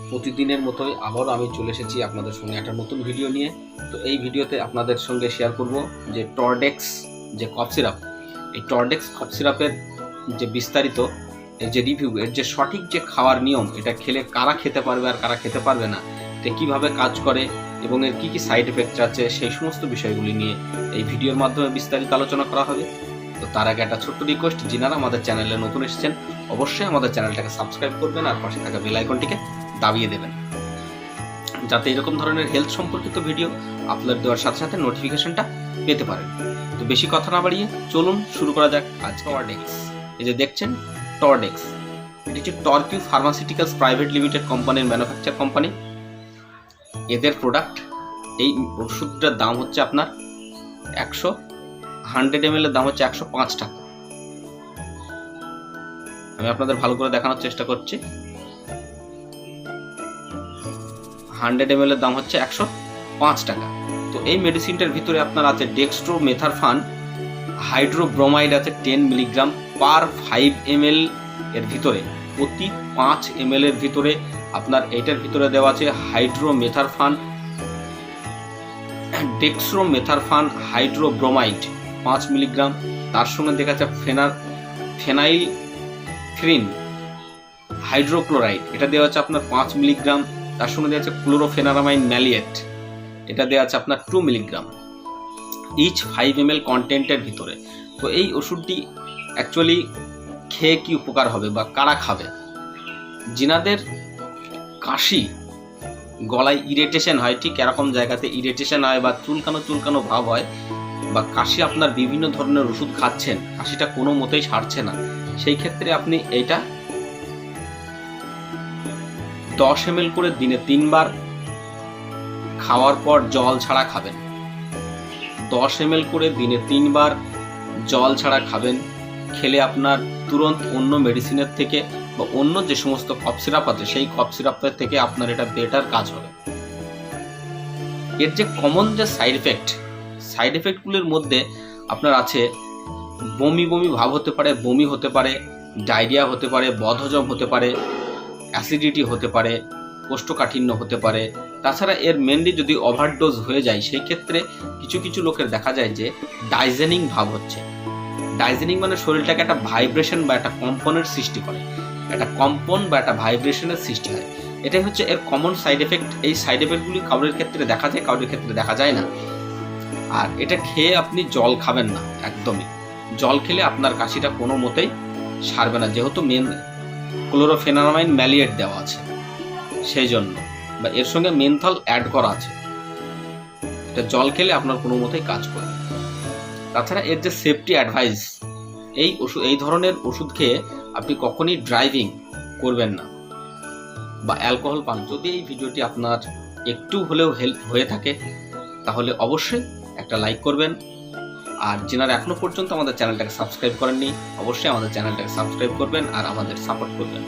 প্রতিদিনের মতোই আবারও আমি চলে এসেছি আপনাদের সঙ্গে একটা নতুন ভিডিও নিয়ে। তো এই ভিডিওতে আপনাদের সঙ্গে শেয়ার করব যে টরডেক্স যে কফ সিরাপ, এই টরডেক্স কফ সিরাপের যে বিস্তারিত এর যে রিভিউ, এর যে সঠিক যে খাওয়ার নিয়ম, এটা খেলে কারা খেতে পারবে আর কারা খেতে পারবে না, এটা কীভাবে কাজ করে এবং এর কী কী সাইড এফেক্ট আছে, সেই সমস্ত বিষয়গুলি নিয়ে এই ভিডিওর মাধ্যমে বিস্তারিত আলোচনা করা হবে। তো তার আগে একটা ছোট্ট রিকোয়েস্ট, যিনারা আমাদের চ্যানেলে নতুন এসেছেন অবশ্যই আমাদের চ্যানেলটাকে সাবস্ক্রাইব করবেন আর পাশে থাকা বেল আইকনটিকে দাবিয়ে দেবেন, যাতে এরকম ধরনের হেলথ সম্পর্কিত ভিডিও আপলোড দেওয়ার সাথে সাথে নোটিফিকেশনটা পেতে পারেন। তো বেশি কথা না বাড়িয়ে চলুন শুরু করা যাক। আজ টরডেক্স, এই যে দেখছেন টরডেক্স, এটি হচ্ছে টরকিউ ফার্মাসিউটিক্যালস প্রাইভেট লিমিটেড কোম্পানির ম্যানুফ্যাকচার কোম্পানি। এদের প্রোডাক্ট, এই ওষুধটার দাম হচ্ছে আপনার 100 ml এর দাম হচ্ছে 105 টাকা। আমি আপনাদের ভালো করে দেখানোর চেষ্টা করছি। 100 ml এর দাম হচ্ছে 105 টাকা। তো এই মেডিসিনটার ভিতরে আপনার আছে ডেক্সট্রোমেথারফান হাইড্রোব্রোমাইড আছে 10 মিলিগ্রাম পার 5 ml এর ভিতরে। প্রতি 5 ml এর ভিতরে আপনার এইটার ভিতরে দেওয়া আছে ডেক্সট্রোমেথারফান হাইড্রোব্রোমাইড 5 মিলিগ্রাম। তার সঙ্গে দেখা যাচ্ছে ফেনাইলফ্রিন হাইড্রোক্লোরাইড, এটা দেওয়া আছে আপনার 5 মিলিগ্রাম। তার সঙ্গে দেওয়া আছে ক্লোরোফেনারামাইন ম্যালিয়েট, এটা দেওয়া আছে আপনার 2 মিলিগ্রাম ইচ 5 ml কন্টেন্টের ভিতরে। তো এই ওষুধটি অ্যাকচুয়ালি খেয়ে কি উপকার হবে বা কারা খাবে? যিনাদের কাশি, গলায় ইরিটেশন হয়, ঠিক এরকম জায়গাতে ইরিটেশন হয় বা চুলকানো ভাব হয়, বা কাশি আপনার বিভিন্ন ধরনের ওষুধ খাচ্ছেন, কাশিটা কোনো মতেই সারছে না, সেই ক্ষেত্রে আপনি এইটা 10 ml করে দিনে 3 বার খাওয়ার পর জল ছাড়া খাবেন। 10 ml করে দিনে 3 বার জল ছাড়া খাবেন। খেলে আপনার তুরন্ত অন্য মেডিসিনের থেকে বা অন্য যে সমস্ত কফ সিরাপ আছে সেই কফ সিরাপের থেকে আপনার এটা বেটার কাজ হবে। এর যে কমন যে সাইড এফেক্টগুলির মধ্যে আপনার আছে বমি ভাব হতে পারে, বমি হতে পারে, ডায়রিয়া হতে পারে, বদহজম হতে পারে, অ্যাসিডিটি হতে পারে, কোষ্ঠকাঠিন্য হতে পারে। তাছাড়া এর মেনলি যদি ওভারডোজ হয়ে যায় সেই ক্ষেত্রে কিছু লোকের দেখা যায় যে ডাইজেনিং ভাব হচ্ছে। ডাইজেনিং মানে শরীরটাকে একটা ভাইব্রেশন বা একটা কম্পনের সৃষ্টি করে, একটা কম্পন বা একটা ভাইব্রেশনের সৃষ্টি হয়। এটাই হচ্ছে এর কমন সাইড এফেক্ট। এই সাইড এফেক্টগুলি কারোর ক্ষেত্রে দেখা যায়, কারোর ক্ষেত্রে দেখা যায় না। আর এটা খেয়ে আপনি জল খাবেন না, একদমই। জল খেলে আপনার কাশিটা কোনো মতেই সারবে না, যেহেতু ক্লোরোফেনারামাইন ম্যালিয়েট দেওয়া আছে সেই জন্য, বা এর সঙ্গে মেন্থল অ্যাড করা আছে। এটা জল খেলে আপনার কোনো মতেই কাজ করবে। তাছাড়া এর যে সেফটি অ্যাডভাইস, এই ধরনের ওষুধ খেয়ে আপনি কখনই ড্রাইভিং করবেন না বা অ্যালকোহল পান। যদি এই ভিডিওটি আপনার একটু হলেও হেল্প হয়ে থাকে তাহলে অবশ্যই একটা লাইক করবেন। আর যিনারা এখনো পর্যন্ত আমাদের চ্যানেলটাকে সাবস্ক্রাইব করেননি অবশ্যই আমাদের চ্যানেলটাকে সাবস্ক্রাইব করবেন আর আমাদের সাপোর্ট করবেন।